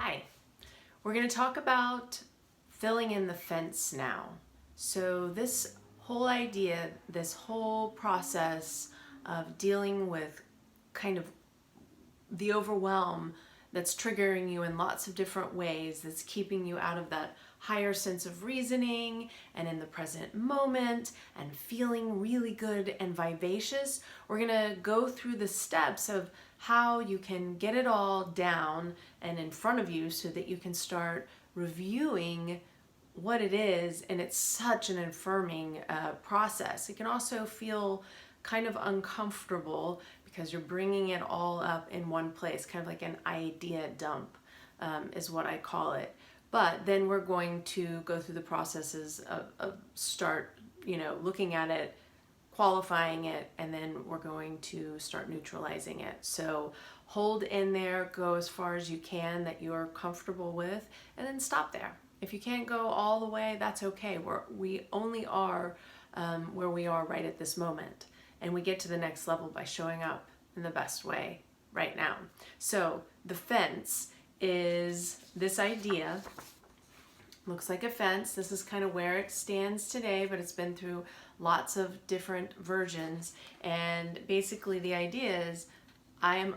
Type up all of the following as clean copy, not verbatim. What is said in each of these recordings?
Hi, we're going to talk about filling in the fence now. So this whole idea, this whole process of dealing with kind of the overwhelm that's triggering you in lots of different ways, that's keeping you out of that higher sense of reasoning and in the present moment and feeling really good and vivacious. We're gonna go through the steps of how you can get it all down and in front of you so that you can start reviewing what it is, and it's such an affirming process. It can also feel kind of uncomfortable because you're bringing it all up in one place, kind of like an idea dump is what I call it. But then we're going to go through the processes of start, looking at it, qualifying it, and then we're going to start neutralizing it. So hold in there, go as far as you can that you're comfortable with, and then stop there. If you can't go all the way, that's okay. We only are where we are right at this moment. And we get to the next level by showing up in the best way right now. So the fence is this idea. Looks like a fence. This is kind of where it stands today, but it's been through lots of different versions. And basically the idea is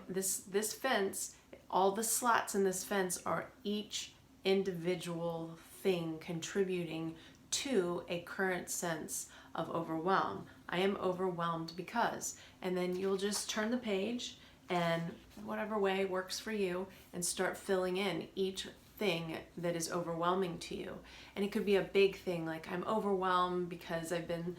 this fence, all the slots in this fence are each individual thing contributing to a current sense of overwhelm. I am overwhelmed because, and then you'll just turn the page and whatever way works for you and start filling in each thing that is overwhelming to you. And it could be a big thing like I'm overwhelmed because I've been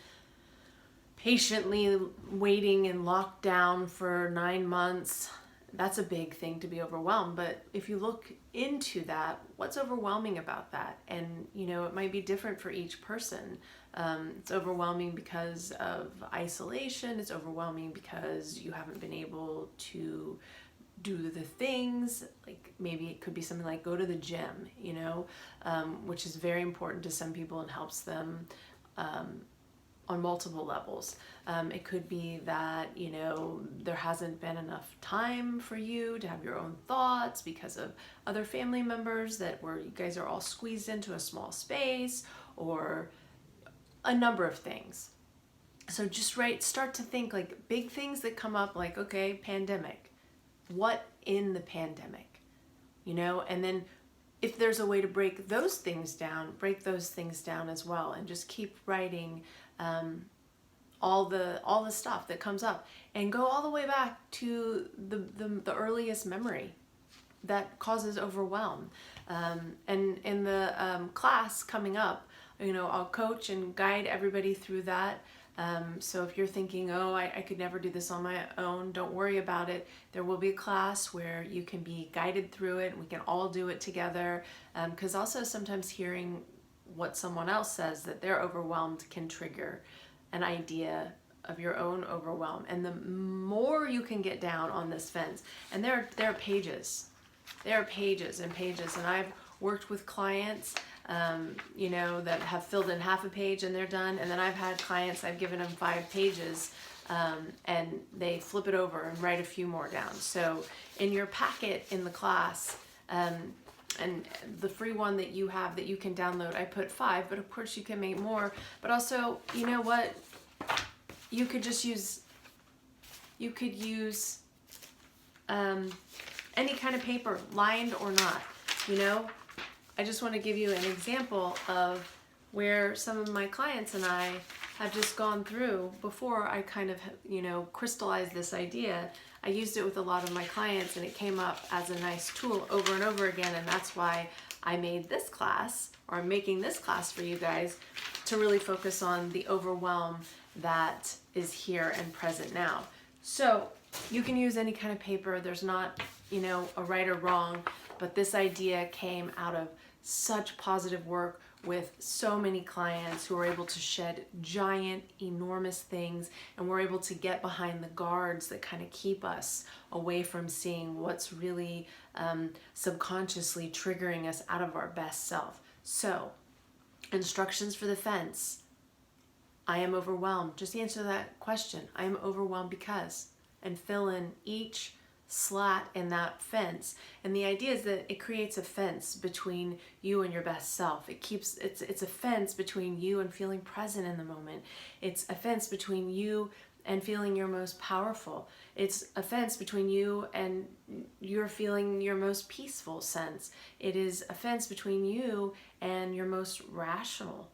patiently waiting in lockdown for 9 months. That's a big thing to be overwhelmed. But if you look into that, what's overwhelming about that? And it might be different for each person. It's overwhelming because of isolation. It's overwhelming because you haven't been able to do the things. Like maybe it could be something like go to the gym, which is very important to some people and helps them on multiple levels. It could be that, there hasn't been enough time for you to have your own thoughts because of other family members where you guys are all squeezed into a small space, or a number of things. So just start to think like big things that come up, like, okay, pandemic. What in the pandemic? And then if there's a way to break those things down as well, and just keep writing all the stuff that comes up, and go all the way back to the earliest memory that causes overwhelm. And in the class coming up, I'll coach and guide everybody through that. So if you're thinking, oh, I could never do this on my own, don't worry about it. There will be a class where you can be guided through it and we can all do it together. Because also sometimes hearing what someone else says that they're overwhelmed can trigger an idea of your own overwhelm. And the more you can get down on this fence, and there are pages. There are pages and pages, and I've worked with clients that have filled in half a page and they're done. And then I've had clients, I've given them 5 pages and they flip it over and write a few more down. So in your packet in the class, and the free one that you have that you can download, I put 5, but of course you can make more. But also, you could just use, any kind of paper, lined or not, I just want to give you an example of where some of my clients and I have just gone through before I kind of, crystallized this idea. I used it with a lot of my clients and it came up as a nice tool over and over again. And that's why I made this class, or I'm making this class for you guys, to really focus on the overwhelm that is here and present now. So you can use any kind of paper. There's not, a right or wrong, but this idea came out of such positive work with so many clients who are able to shed giant, enormous things, and we're able to get behind the guards that kind of keep us away from seeing what's really subconsciously triggering us out of our best self. So, instructions for the fence. I am overwhelmed. Just answer that question. I am overwhelmed because, and fill in each slat in that fence. And the idea is that it creates a fence between you and your best self. It's a fence between you and feeling present in the moment. It's a fence between you and feeling your most powerful. It's a fence between you and you're feeling your most peaceful sense. It is a fence between you and your most rational,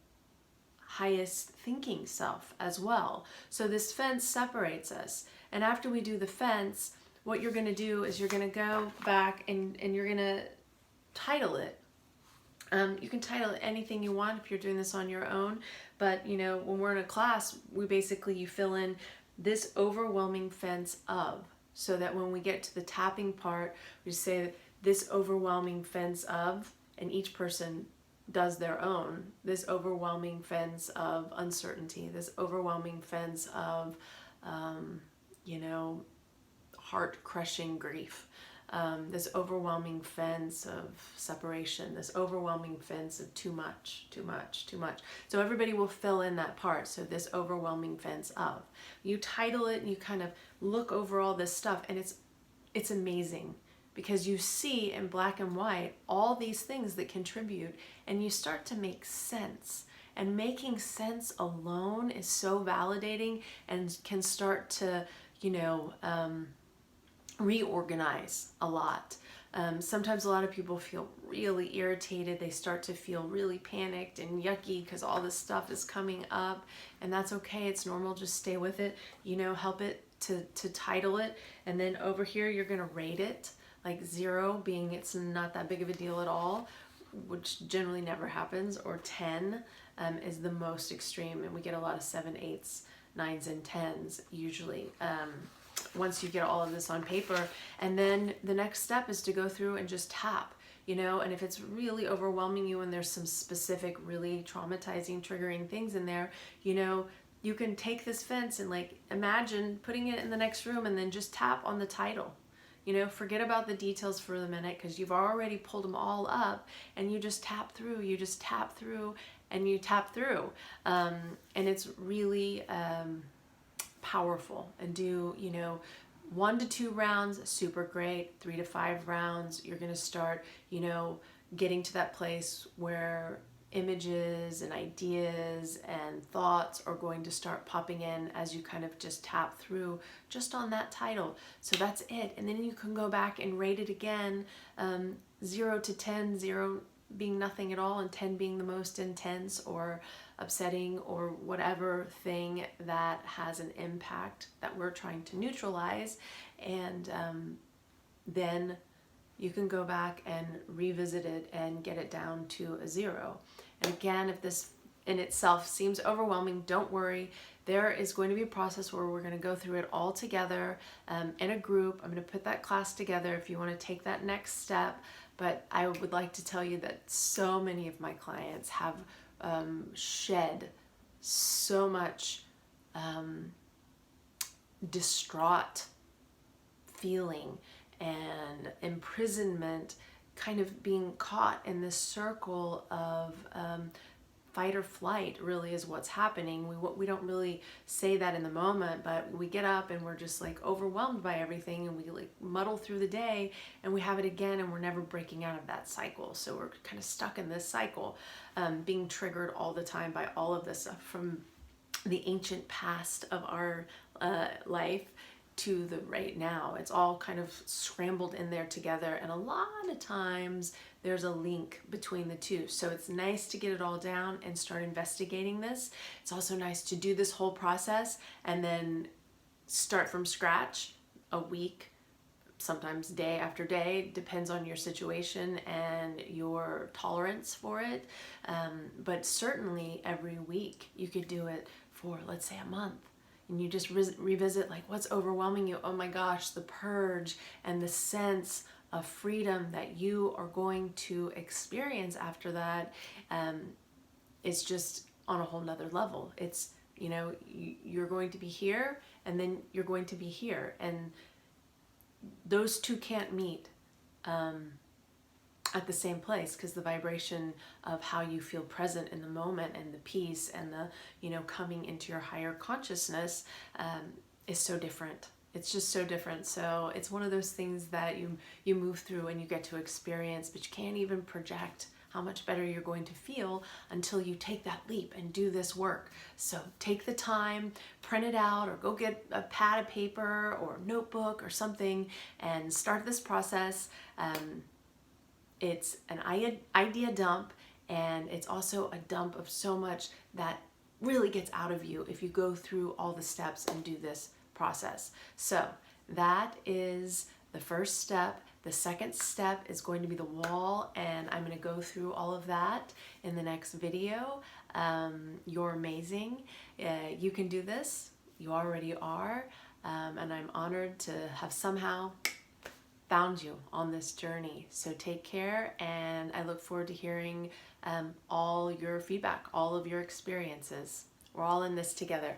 highest thinking self as well. So this fence separates us. And after we do the fence, what you're going to do is you're going to go back and you're going to title it. You can title it anything you want if you're doing this on your own, but when we're in a class, you fill in this overwhelming fence of, so that when we get to the tapping part, we say this overwhelming fence of, and each person does their own. This overwhelming fence of uncertainty, this overwhelming fence of, heart-crushing grief, this overwhelming fence of separation, this overwhelming fence of too much, too much, too much. So everybody will fill in that part. So this overwhelming fence of. You title it and you kind of look over all this stuff, and it's amazing because you see in black and white all these things that contribute, and you start to make sense. And making sense alone is so validating and can start to, reorganize a lot. Sometimes a lot of people feel really irritated. They start to feel really panicked and yucky because all this stuff is coming up, and that's okay. It's normal. Just stay with it. Help it to title it, and then over here you're gonna rate it, like 0 being it's not that big of a deal at all, which generally never happens, or 10 is the most extreme, and we get a lot of 7, 8s, 9s, and 10s usually. Once you get all of this on paper. And then the next step is to go through and just tap, and if it's really overwhelming you and there's some specific, really traumatizing, triggering things in there, you can take this fence and imagine putting it in the next room and then just tap on the title. Forget about the details for the minute because you've already pulled them all up, and you just tap through, and you tap through. And it's really powerful. And do 1 to 2 rounds, super great. 3 to 5 rounds, you're going to start getting to that place where images and ideas and thoughts are going to start popping in as you kind of just tap through just on that title. So that's it. And then you can go back and rate it again, 0 to 10, 0 being nothing at all and 10 being the most intense or upsetting or whatever thing that has an impact that we're trying to neutralize. And then you can go back and revisit it and get it down to a 0. And again, if this in itself seems overwhelming, don't worry. There is going to be a process where we're going to go through it all together in a group. I'm going to put that class together if you want to take that next step. But I would like to tell you that so many of my clients have shed so much distraught feeling and imprisonment, kind of being caught in this circle of fight or flight really is what's happening. We don't really say that in the moment, but we get up and we're just overwhelmed by everything, and we muddle through the day, and we have it again, and we're never breaking out of that cycle. So we're kind of stuck in this cycle, being triggered all the time by all of this stuff from the ancient past of our life to the right now. It's all kind of scrambled in there together, and a lot of times there's a link between the two. So it's nice to get it all down and start investigating this. It's also nice to do this whole process and then start from scratch a week, sometimes day after day, depends on your situation and your tolerance for it. But certainly every week you could do it for, let's say, a month. And you just revisit what's overwhelming you. Oh my gosh, the purge and the sense of freedom that you are going to experience after that. It's just on a whole nother level. It's, you're going to be here, and then you're going to be here. And those two can't meet at the same place, because the vibration of how you feel present in the moment and the peace and the, coming into your higher consciousness is so different. It's just so different. So it's one of those things that you move through and you get to experience, but you can't even project how much better you're going to feel until you take that leap and do this work. So take the time, print it out, or go get a pad of paper or notebook or something and start this process. It's an idea dump, and it's also a dump of so much that really gets out of you if you go through all the steps and do this process. So that is the first step. The second step is going to be the wall, and I'm going to go through all of that in the next video. You're amazing. You can do this. You already are. And I'm honored to have somehow found you on this journey. So take care, and I look forward to hearing all your feedback, all of your experiences. We're all in this together.